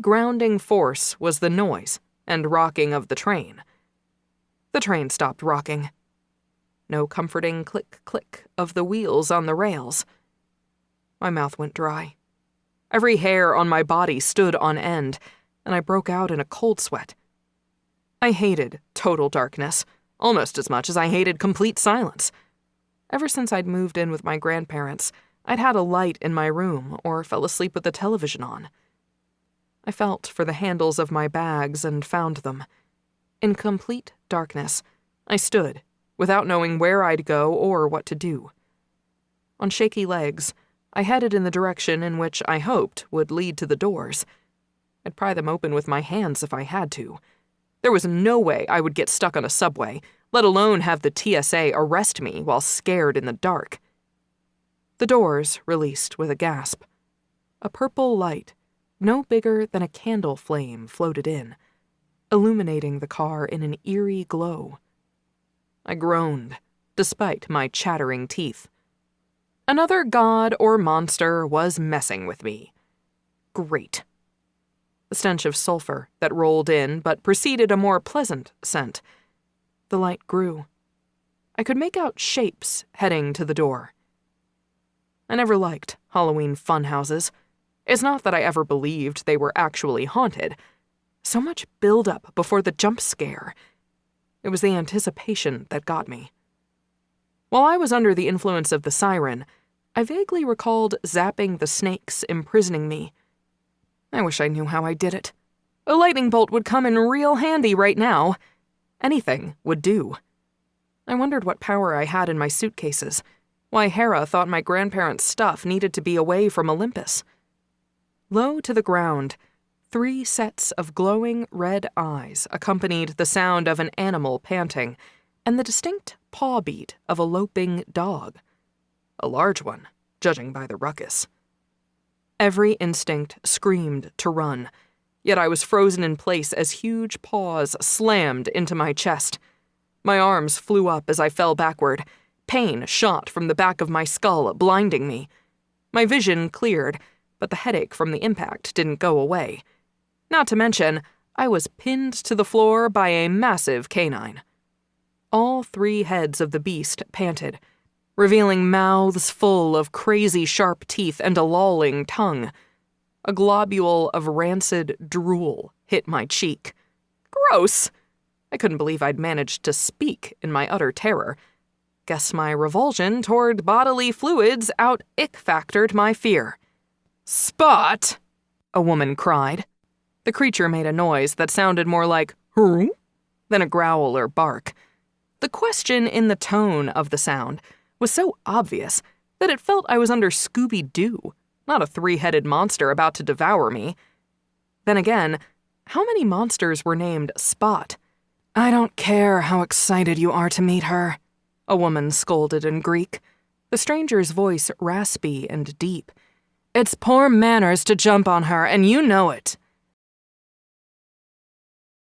Grounding force was the noise and rocking of the train. The train stopped rocking. No comforting click-click of the wheels on the rails. My mouth went dry. Every hair on my body stood on end, and I broke out in a cold sweat. I hated total darkness, almost as much as I hated complete silence. Ever since I'd moved in with my grandparents, I'd had a light in my room or fell asleep with the television on. I felt for the handles of my bags and found them. In complete darkness, I stood, without knowing where I'd go or what to do. On shaky legs, I headed in the direction in which I hoped would lead to the doors. I'd pry them open with my hands if I had to. There was no way I would get stuck on a subway, let alone have the TSA arrest me while scared in the dark. The doors released with a gasp. A purple light, no bigger than a candle flame, floated in, illuminating the car in an eerie glow. I groaned, despite my chattering teeth. Another god or monster was messing with me. Great. The stench of sulfur that rolled in but preceded a more pleasant scent. The light grew. I could make out shapes heading to the door. I never liked Halloween funhouses. It's not that I ever believed they were actually haunted. So much build-up before the jump scare. It was the anticipation that got me. While I was under the influence of the siren, I vaguely recalled zapping the snakes imprisoning me. I wish I knew how I did it. A lightning bolt would come in real handy right now. Anything would do. I wondered what power I had in my suitcases, why Hera thought my grandparents' stuff needed to be away from Olympus. Low to the ground, 3 sets of glowing red eyes accompanied the sound of an animal panting and the distinct paw beat of a loping dog. A large one, judging by the ruckus. Every instinct screamed to run, yet I was frozen in place as huge paws slammed into my chest. My arms flew up as I fell backward. Pain shot from the back of my skull, blinding me. My vision cleared, but the headache from the impact didn't go away. Not to mention, I was pinned to the floor by a massive canine. All 3 heads of the beast panted, revealing mouths full of crazy sharp teeth and a lolling tongue. A globule of rancid drool hit my cheek. Gross! I couldn't believe I'd managed to speak in my utter terror. Guess my revulsion toward bodily fluids out-ick-factored my fear. "Spot!" a woman cried. The creature made a noise that sounded more like "hoo" than a growl or bark. The question in the tone of the sound was so obvious that it felt I was under Scooby-Doo, not a 3-headed monster about to devour me. Then again, how many monsters were named Spot? "I don't care how excited you are to meet her," a woman scolded in Greek, the stranger's voice raspy and deep. "It's poor manners to jump on her, and you know it."